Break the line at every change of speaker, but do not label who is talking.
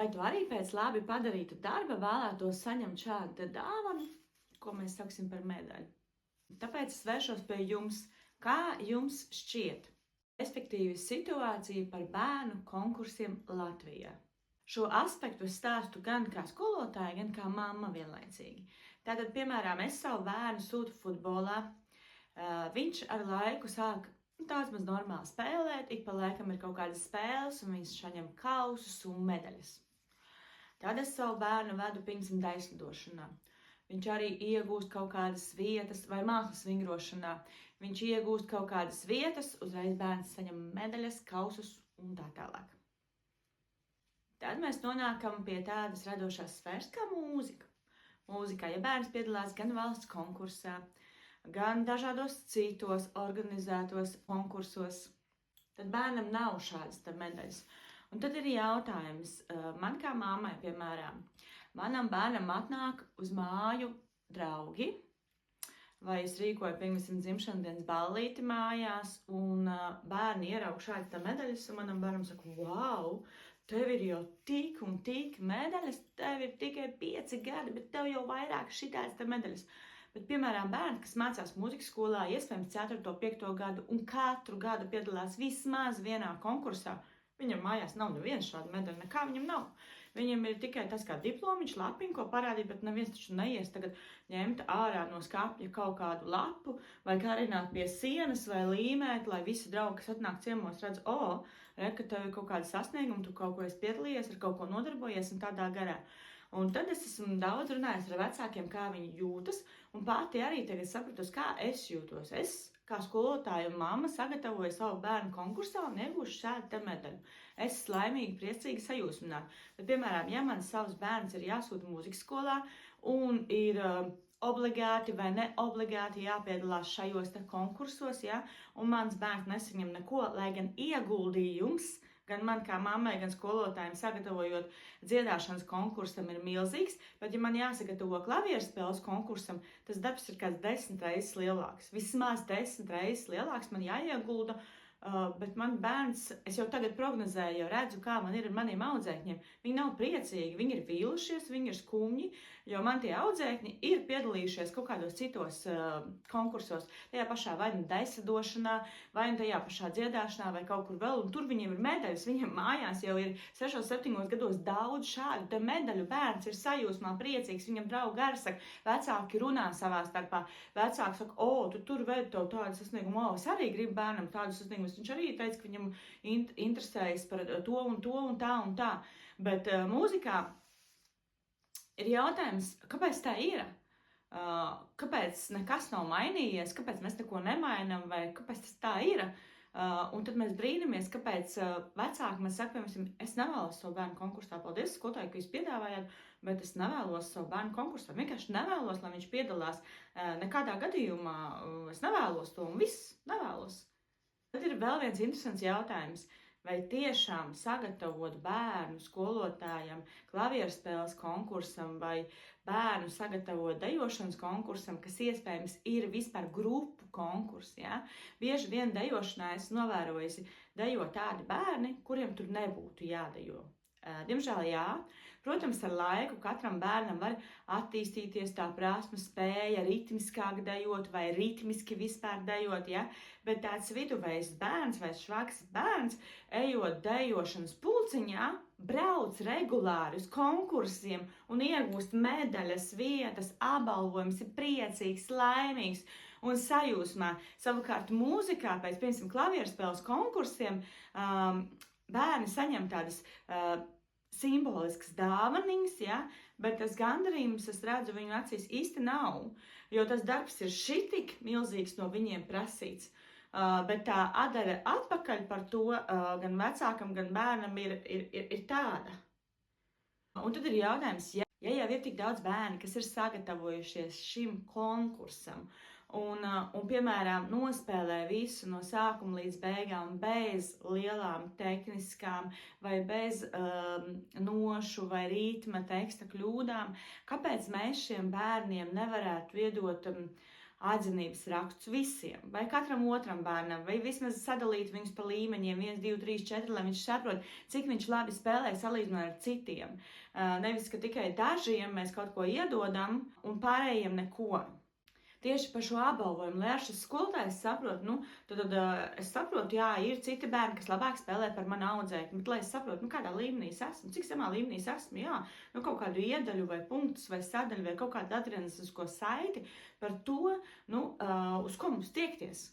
Vai tu arī pēc labi padarīta darba vēlētos saņemt šādu dāvanu, ko mēs sauksim par medaļu? Tāpēc es vēršos pie jums, kā jums šķiet respektīvi situācija par bērnu konkursiem Latvijā. Šo aspektu es stāstu gan kā skolotāja, gan kā mamma vienlaicīgi. Tātad, piemēram, es savu bērnu sūtu futbolā, viņš ar laiku sāk daudz maz normāli spēlēt, ik pa laikam ir kaut kādas spēles, un viņš saņem kausus un medaļas. Tad es savu bērnu vedu, piemēram, daislidošanā. Viņš arī iegūst kaut kādas vietas, vai mākslas vingrošanā. Viņš iegūst kaut kādas vietas, uzreiz bērns saņem medaļas, kausus un tā tālāk. Tad mēs nonākam pie tādas radošās sfēras kā mūzika. Mūzikā, ja bērns piedalās gan valsts konkursā, gan dažādos citos organizētos konkursos, tad bērnam nav šādas medaļas. Un tad ir jautājums, man kā mammai, piemēram, manam bērnam atnāk uz māju draugi, vai es rīkoju, piemēram, dzimšanas dienas ballīti mājās, un bērni ieraug šādas medaļas, un manam bērnam saka, wow, tev ir jau tik un tik medaļas, tev ir tikai 5 gadi, bet tev jau vairāk šitādas medaļas. Bet, piemēram, bērni, kas mācās mūzikas skolā, iespējams 4. un 5. gadu, un katru gadu piedalās vismaz vienā konkursā, viņam mājās nav neviena šāda medaļa, nekā viņam nav. Viņam ir tikai tas kā diplomiņš, lapiņu, ko parādīt, bet neviens taču neies tagad ņemt ārā no skapja kaut kādu lapu, vai karināt pie sienas, vai līmēt, lai visi draugi, kas atnāk ciemos, redz, ka tev ir kaut kāda sasnieguma, tu kaut ko esi piedalījies, ar kaut ko nodarbojies un tādā garā. Un tad es esmu daudz runājis ar vecākiem, kā viņi jūtas, un pati arī tagad sapratos, kā es jūtos. Es, kā skolotāja un mamma, sagatavoju savu bērnu konkursā un iegūšu šādu medaļu. Es laimīgi, priecīgi sajūsmināta. Bet, piemēram, ja man savs bērns ir jāsūta mūzikas skolā un ir obligāti vai neobligāti jāpiedalās šajos konkursos, ja, un mans bērns nesaņem neko, lai gan ieguldījums gan man kā mammai, gan skolotājiem sagatavojot dziedāšanas konkursam ir milzīgs, bet ja man jāsagatavo klavierspēles konkursam, tas darbs ir kāds 10 reizes lielāks. Vismaz 10 reizes lielāks man jāiegulda, bet man bērns, es jau tagad prognozēju, jau redzu, kā man ir ar maniem audzēkņiem. Viņi nav priecīgi, viņi ir vīlušies, viņi ir skumji, jo man tie audzēkņi ir piedalījušies kaut kādos citos konkursos, tajā pašā vai nu daislidošanā, vai nu tajā pašā dziedāšanā, vai kaut kur vēl, un tur viņiem ir medaļas, viņiem mājās jau ir 6-7 gados daudz šādu te medaļu, bērns ir sajūsmā priecīgs, viņam draugi arī saka, vecāki runā savā starpā, vecāki saka, tu tur vedi tev tādu sasniegumu, es arī gribu bērnam tādu sasniegumu. Viņš arī teica, ka viņam interesējas par to un to un tā un tā. Bet mūzikā ir jautājums, kāpēc tā ir? Kāpēc nekas nav mainījies? Kāpēc mēs neko nemainam? Vai kāpēc tas tā ir? Un tad mēs brīnamies, kāpēc vecāki man saka, piemēram, es nevēlos savu bērnu konkursā. Paldies, skolotāji, ka jūs piedāvājāt, bet es nevēlos savu bērnu konkursā. Vienkārši nevēlos, lai viņš piedalās nekādā gadījumā. Es nevēlos to un viss nevēlos. Tad ir vēl viens interesants jautājums, vai tiešām sagatavot bērnu skolotājam klavierspēles konkursam vai bērnu sagatavot dejošanas konkursam, kas iespējams ir vispār grupu konkurss, ja? Bieži vien dejošanā es novērojusi dejo tādi bērni, kuriem tur nebūtu jādejo. Diemžēl jā. Protams, ar laiku katram bērnam var attīstīties tā prasme, spēja ritmiskāk dejot vai ritmiski vispār dejot, ja? Bet tāds viduvējs bērns vai švaks bērns, ejot dejošanas pulciņā, brauc regulāri uz konkursiem un iegūst medaļas, vietas, apbalvojums, ir priecīgs, laimīgs un sajūsmā. Savukārt mūzikā pēc, piemēram, klavierspēles konkursiem bērni saņem tādas simboliskas dāvaniņas, ja? Bet tas gandarījums, es redzu, viņu acīs īsti nav, jo tas darbs ir šitik milzīgs no viņiem prasīts. Bet tā atdeve atpakaļ par to gan vecākam, gan bērnam ir tāda. Un tad ir jautājums, ja jau ir tik daudz bērni, kas ir sagatavojušies šim konkursam un piemēram, nospēlē visu no sākuma līdz beigām bez lielām tehniskām vai bez nošu vai ritma teksta kļūdām, kāpēc mēs šiem bērniem nevarētu iedot atzinības rakstus visiem, vai katram otram bērnam, vai vismaz sadalīt viņus pa līmeņiem 1, 2, 3, 4, lai viņš saprot, cik viņš labi spēlē salīdzinot ar citiem. Nevis, ka tikai dažiem mēs kaut ko iedodam un pārējiem neko. Tieši par šo apbalvojumu, lai ar šis skolotājs saprot, tad es saprotu, jā, ir citi bērni, kas labāk spēlē par manu audzēkni, bet lai es saprotu, kādā līmenī es esmu, cik zemā līmenī es esmu, jā, kaut kādu iedaļu vai punktus vai sadaļu vai kaut kādu atgrieznisko saiti par to, uz ko mums tiekties.